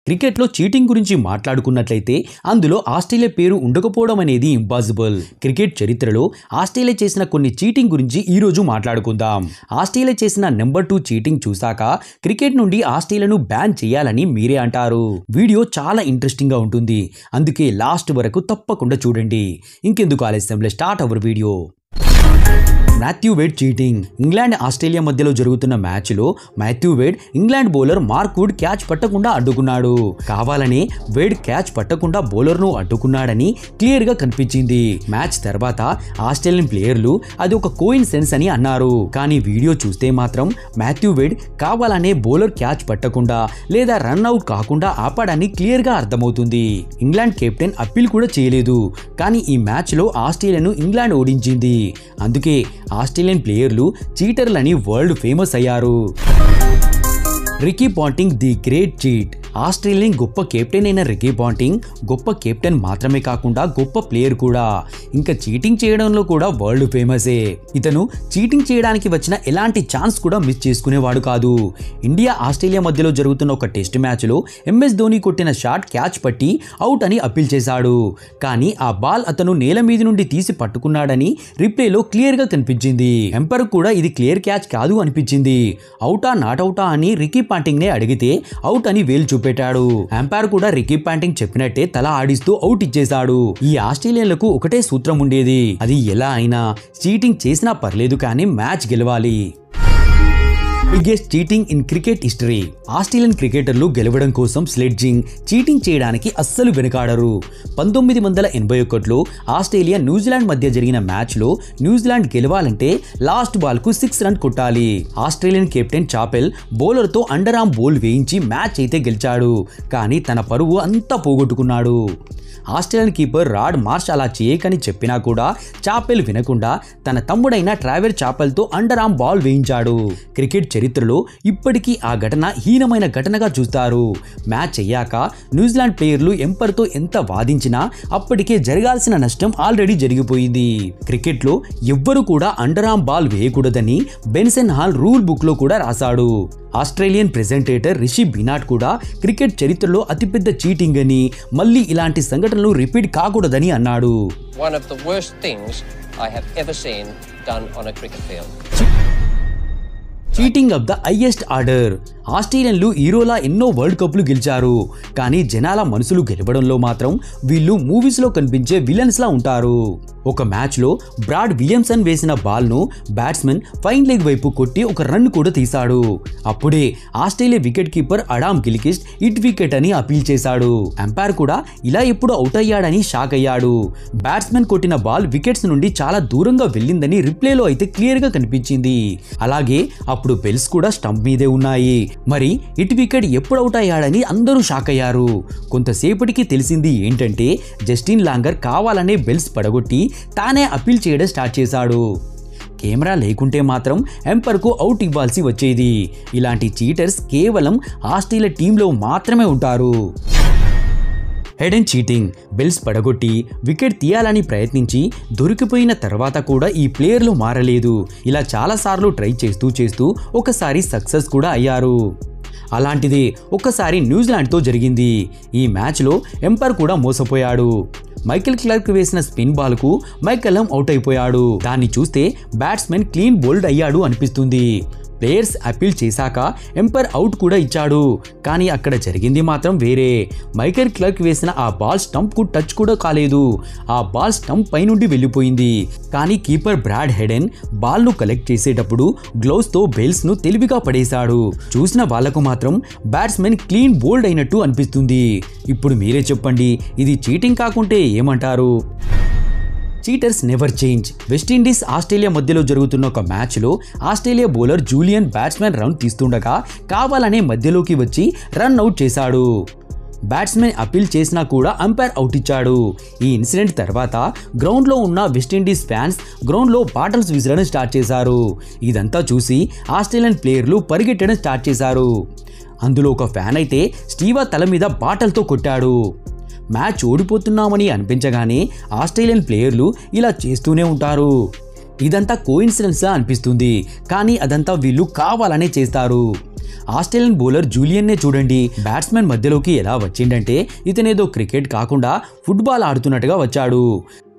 క్రికెట్లో చీటింగ్ గురించి మాట్లాడుకున్నట్లయితే అందులో ఆస్ట్రేలియా పేరు ఉండకపోవడం అనేది ఇంపాసిబుల్. క్రికెట్ చరిత్రలో ఆస్ట్రేలియా చేసిన కొన్ని చీటింగ్ గురించి ఈ రోజు మాట్లాడుకుందాం. ఆస్ట్రేలియా చేసిన నెంబర్ 2 చీటింగ్ చూసాక క్రికెట్ నుండి ఆస్ట్రేలియాను బ్యాన్ చేయాలని మీరే అంటారు. వీడియో చాలా ఇంట్రెస్టింగ్ గా ఉంటుంది, అందుకే లాస్ట్ వరకు తప్పకుండా చూడండి. ఇంకెందుకు ఆలస్యం, let's start our video. Matthew Wade cheating. England Australia మధ్యలో జరుగుతున్న మ్యాచ్లో Matthew Wade England bowler Mark Wood catch పట్టకుండా అడ్డుకున్నాడు. కావాలనే వేడ్ క్యాచ్ పట్టకుండా బౌలర్ను అడ్డుకున్నాడని క్లియర్ గా కనిపించింది. మ్యాచ్ తర్వాత ఆస్ట్రేలియన్ ప్లేయర్లు అది ఒక కోయిన్సిడెన్స్ అని అన్నారు. కానీ వీడియో చూస్తే మాత్రం మాథ్యూ వేడ్ కావాలనే బౌలర్ క్యాచ్ పట్టకుండా లేదా రన్ అవుట్ కాకుండా ఆపాడని క్లియర్ గా అర్థమవుతుంది. ఇంగ్లాండ్ కెప్టెన్ అప్పీల్ కూడా చేయలేదు. కానీ ఈ మ్యాచ్ లో ఆస్ట్రేలియాను ఇంగ్లాండ్ ఓడించింది. అందుకే ఆస్ట్రేలియన్ ప్లేయర్లు చీటర్లని వరల్డ్ ఫేమస్ అయ్యారు. Ricky Ponting the great cheat. Australian గొప్ప కెప్టెన్ అయిన రికీ పాంటింగ్ గొప్ప కెప్టెన్ మాత్రమే కాకుండా గొప్ప ప్లేయర్ కూడా. ఇంకా చీటింగ్ చేయడంలో కూడా వరల్డ్ ఫేమసే. ఇతను చీటింగ్ చేయడానికి వచ్చిన ఎలాంటి ఛాన్స్ కూడా మిస్ చేసుకునేవాడు కాదు. ఇండియా ఆస్ట్రేలియా మధ్యలో జరుగుతున్న ఒక టెస్ట్ మ్యాచ్లో ఎంఎస్ ధోని కొట్టిన షాట్ క్యాచ్ పట్టి అవుట్ అని అప్పీల్ చేశాడు. కానీ ఆ బాల్ అతను నేల మీద నుండి తీసి పట్టుకున్నాడని రిప్లేలో క్లియర్ గా కనిపించింది. ఎంపైర్ కూడా ఇది క్లియర్ క్యాచ్ కాదు అనిపించింది. అవుటా నాట్ అవుటా అని రికీ పాంటింగ్ నే అడిగితే అవుట్ అని వేలు చూపెట్టాడు. ఎంపైర్ కూడా రికీ పాంటింగ్ చెప్పినట్టే తల ఆడిస్తూ అవుట్ ఇచ్చేశాడు. ఈ ఆస్ట్రేలియన్లకు ఒకటే సూత్రం ఉండేది, అది ఎలా అయినా చీటింగ్ చేసినా పర్లేదు కానీ మ్యాచ్ గెలవాలి. Biggest cheating in cricket history. Australian క్రికెటర్లు గెలవడం కోసం స్లెడ్జింగ్, చీటింగ్ చేయడానికి అస్సలు వెనుకాడరు. 1981లో ఆస్ట్రేలియా న్యూజిలాండ్ మధ్య జరిగిన మ్యాచ్లో న్యూజిలాండ్ గెలవాలంటే లాస్ట్ బాల్ కు 6 రన్ కొట్టాలి. ఆస్ట్రేలియన్ కెప్టెన్ చాపెల్ బౌలర్తో అండర్ ఆర్మ్ బౌల్ వేయించి మ్యాచ్ అయితే గెలిచాడు. కానీ తన పరువు అంతా పోగొట్టుకున్నాడు. ఆస్ట్రేలియన్ కీపర్ రాడ్ మార్ష్ అలా చేయకని చెప్పినా కూడా చాపెల్ వినకుండా తన తమ్ముడైన ట్రావెర్ చాపెల్తో అండర్ ఆర్మ్ బాల్ వేయించాడు. క్రికెట్ చరిత్రలో ఇప్పటికీ ఆ ఘటన హీనమైన ఘటనగా చూస్తారు. మ్యాచ్ అయ్యాక న్యూజిలాండ్ ప్లేయర్లు ఎంపైర్తో ఎంత వాదించినా అప్పటికే జరగాల్సిన నష్టం ఆల్రెడీ జరిగిపోయింది. క్రికెట్లో ఎవ్వరూ కూడా అండర్ ఆర్మ్ బాల్ వేయకూడదని బెన్సన్ హాల్ రూల్ బుక్ లో కూడా రాశాడు. ఆస్ట్రేలియన్ ప్రెజెంటేటర్ రిషి బినాట్ కూడా క్రికెట్ చరిత్రలో అతిపెద్ద చీటింగ్ అని, మళ్ళీ ఇలాంటి సంఘటనలు రిపీట్ కాకూడదని అన్నాడు. One of the worst things I have ever seen done on a cricket field. Cheating of the highest order. ఆస్ట్రేలియన్లు హీరోలా ఎన్నో వరల్డ్ కప్లు గెలిచారు. కానీ జనాల మనసులు గెలవడంలో మాత్రం వీళ్ళు మూవీస్లో కనిపించే విలన్స్ లా ఉంటారు. ఒక మ్యాచ్లో బ్రాడ్ విలియమ్సన్ వేసిన బాల్ను బ్యాట్స్మెన్ ఫైన్ లెగ్ వైపు కొట్టి ఒక రన్ కూడా తీశాడు. అప్పుడే Australia wicket keeper Adam Gilchrist hit wicket అని అపీల్ చేశాడు. ఎంపైర్ కూడా ఇలా ఎప్పుడు అవుట్ అయ్యాడని షాక్ అయ్యాడు. బ్యాట్స్మెన్ కొట్టిన బాల్ వికెట్స్ నుండి చాలా దూరంగా వెళ్ళిందని రిప్లేలో అయితే క్లియర్ గా కనిపించింది. అలాగే అప్పుడు బెల్స్ కూడా స్టంప్ మీదే ఉన్నాయి. మరి హిట్ వికెట్ ఎప్పుడు అవుట్ అయ్యాడని అందరూ షాక్ అయ్యారు. కొంతసేపటికి తెలిసింది ఏంటంటే జస్టిన్ లాంగర్ కావాలనే బెల్స్ పడగొట్టి తానే అపీల్ చేయడం స్టార్ట్ చేశాడు. కెమెరా లేకుంటే మాత్రం ఎంపైర్కు అవుట్ ఇవ్వాల్సి వచ్చేది. ఇలాంటి చీటర్స్ కేవలం ఆస్ట్రేలియా టీంలో మాత్రమే ఉంటారు. Head and cheating. బెల్స్ పడగొట్టి వికెట్ తీయాలని ప్రయత్నించి దొరికిపోయిన తర్వాత కూడా ఈ ప్లేయర్లు మారలేదు. ఇలా చాలాసార్లు ట్రై చేస్తూ ఒకసారి సక్సెస్ కూడా అయ్యారు. అలాంటిది ఒకసారి న్యూజిలాండ్తో జరిగింది. ఈ మ్యాచ్లో ఎంపైర్ కూడా మోసపోయాడు. మైకెల్ క్లార్క్ వేసిన స్పిన్ బాల్కు మైకెలం అవుట్ అయిపోయాడు. దాన్ని చూస్తే బ్యాట్స్మెన్ క్లీన్ బౌల్డ్ అయ్యాడు అనిపిస్తుంది. ప్లేయర్స్ అపీల్ చేశాక ఎంపైర్ అవుట్ కూడా ఇచ్చాడు. కానీ అక్కడ జరిగింది మాత్రం వేరే. మైకెల్ క్లార్క్ వేసిన ఆ బాల్ స్టంప్ కు టచ్ కూడా కాలేదు. ఆ బాల్ స్టంప్ పై నుండి వెళ్ళిపోయింది. కానీ కీపర్ బ్రాడ్ హెడెన్ బాల్ ను కలెక్ట్ చేసేటప్పుడు గ్లౌస్ తో బెల్స్ ను తెలివిగా పడేశాడు. చూసిన వాళ్లకు మాత్రం బ్యాట్స్మెన్ క్లీన్ బౌల్డ్ అయినట్టు అనిపిస్తుంది. ఇప్పుడు మీరే చెప్పండి, ఇది చీటింగ్ కాకుంటే ఏమంటారు? Cheaters never change. West Indies Australia మధ్యలో జరుగుతున్న ఒక మ్యాచ్లో Australia bowler Julian batsmen run తీస్తుండగా కావాలనే మధ్యలోకి వచ్చి రన్ అవుట్ చేశాడు. బ్యాట్స్మెన్ అపీల్ చేసినా కూడా అంపైర్ అవుట్ ఇచ్చాడు. ఈ ఇన్సిడెంట్ తర్వాత గ్రౌండ్లో ఉన్న వెస్టిండీస్ ఫ్యాన్స్ గ్రౌండ్లో బాటిల్స్ విసరడం స్టార్ట్ చేశారు. ఇదంతా చూసి ఆస్ట్రేలియన్ ప్లేయర్లు పరిగెట్టడం స్టార్ట్ చేశారు. అందులో ఒక ఫ్యాన్ అయితే స్టీవా తల మీద బాటల్తో కొట్టాడు. మ్యాచ్ ఓడిపోతున్నామని అనిపించగానే ఆస్ట్రేలియన్ ప్లేయర్లు ఇలా చేస్తూనే ఉంటారు. ఇదంతా కోఇన్సిడెన్సా అనిపిస్తుంది, కానీ అదంతా వీళ్ళు కావాలనే చేస్తారు. ఆస్ట్రేలియన్ బౌలర్ జూలియన్నే చూడండి, బ్యాట్స్మెన్ మధ్యలోకి ఎలా వచ్చిందంటే ఇతనేదో క్రికెట్ కాకుండా ఫుట్బాల్ ఆడుతున్నట్టుగా వచ్చాడు.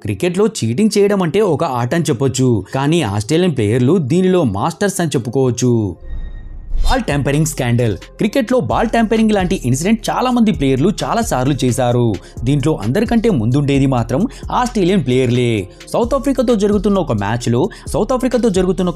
క్రికెట్లో చీటింగ్ చేయడం అంటే ఒక ఆట అని చెప్పొచ్చు, కానీ ఆస్ట్రేలియన్ ప్లేయర్లు దీనిలో మాస్టర్స్ అని చెప్పుకోవచ్చు. Ball tampering scandal. క్రికెట్లో బాల్ ట్యాంపరింగ్ లాంటి ఇన్సిడెంట్ చాలా మంది ప్లేయర్లు చాలా సార్లు చేశారు. దీంట్లో అందరికంటే ముందుండేది మాత్రం ఆస్ట్రేలియన్ ప్లేయర్లే. సౌత్ ఆఫ్రికాతో జరుగుతున్న ఒక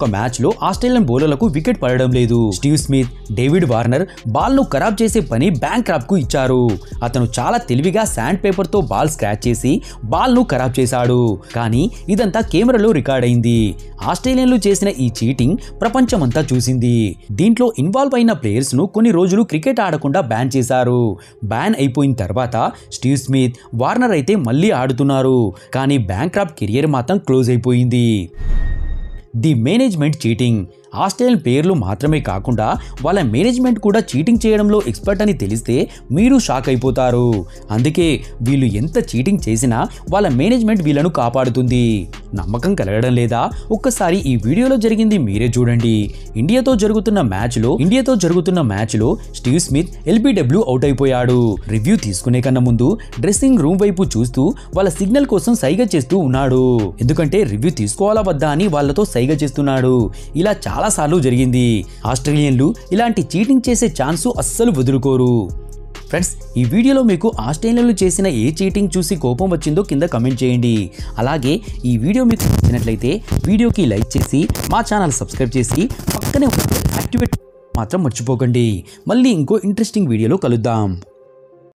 మ్యాచ్లో ఆస్ట్రేలియన్ బౌలర్లకు వికెట్ పడడం లేదు. Steve Smith, David Warner ball ను ఖరాబ్ చేసే పని బ్యాంక్రాఫ్ట్ కు ఇచ్చారు. అతను చాలా తెలివిగా శాండ్ పేపర్ తో బాల్ స్క్రాచ్ చేసి బాల్ ను ఖరాబ్ చేశాడు. కానీ ఇదంతా కెమెరాలో రికార్డ్ అయింది. ఆస్ట్రేలియన్లు చేసిన ఈ చీటింగ్ ప్రపంచమంతా చూసింది. దీంట్లో ఇన్వాల్వ్ అయిన ప్లేయర్స్ ను కొన్ని రోజులు క్రికెట్ ఆడకుండా బ్యాన్ చేశారు. బ్యాన్ అయిపోయిన తర్వాత స్టీవ్ స్మిత్, వార్నర్ అయితే మళ్ళీ ఆడుతున్నారు. కానీ బ్యాంక్రాఫ్ట్ కెరియర్ మాత్రం క్లోజ్ అయిపోయింది. The management cheating. ఆస్ట్రేలియన్ ప్లేయర్లు మాత్రమే కాకుండా వాళ్ళ మేనేజ్మెంట్ కూడా చీటింగ్ చేయడంలో ఎక్స్పర్ట్ అని తెలిస్తే మీరు షాక్ అయిపోతారు. అందుకే వీళ్ళు ఎంత చీటింగ్ చేసినా వాళ్ళ మేనేజ్మెంట్ వీళ్ళను కాపాడుతుంది. నమ్మకం కలగడం లేదా? ఒక్కసారి ఈ వీడియోలో జరిగింది మీరే చూడండి. ఇండియాతో జరుగుతున్న మ్యాచ్లో స్టీవ్ స్మిత్ ఎల్బిడబ్ల్యూ అవుట్ అయిపోయాడు. రివ్యూ తీసుకునే కన్నా ముందు డ్రెస్సింగ్ రూమ్ వైపు చూస్తూ వాళ్ళ సిగ్నల్ కోసం సైగ చేస్తూ ఉన్నాడు. ఎందుకంటే రివ్యూ తీసుకోవాలా వద్దా అని వాళ్ళతో సైగ చేస్తున్నాడు. ఇలా చాలా సార్లు జరిగింది. ఆస్ట్రేలియన్లు ఇలాంటి చీటింగ్ చేసే ఛాన్సు అస్సలు వదులుకోరు. ఫ్రెండ్స్, ఈ వీడియోలో మీకు ఆస్ట్రేలియన్లు చేసిన ఏ చీటింగ్ చూసి కోపం వచ్చిందో కింద కమెంట్ చేయండి. అలాగే ఈ వీడియో మీకు నచ్చినట్లయితే వీడియోకి లైక్ చేసి మా ఛానల్ సబ్స్క్రైబ్ చేసి పక్కనే యాక్టివేట్ మాత్రం మర్చిపోకండి. మళ్ళీ ఇంకో ఇంట్రెస్టింగ్ వీడియోలో కలుద్దాం.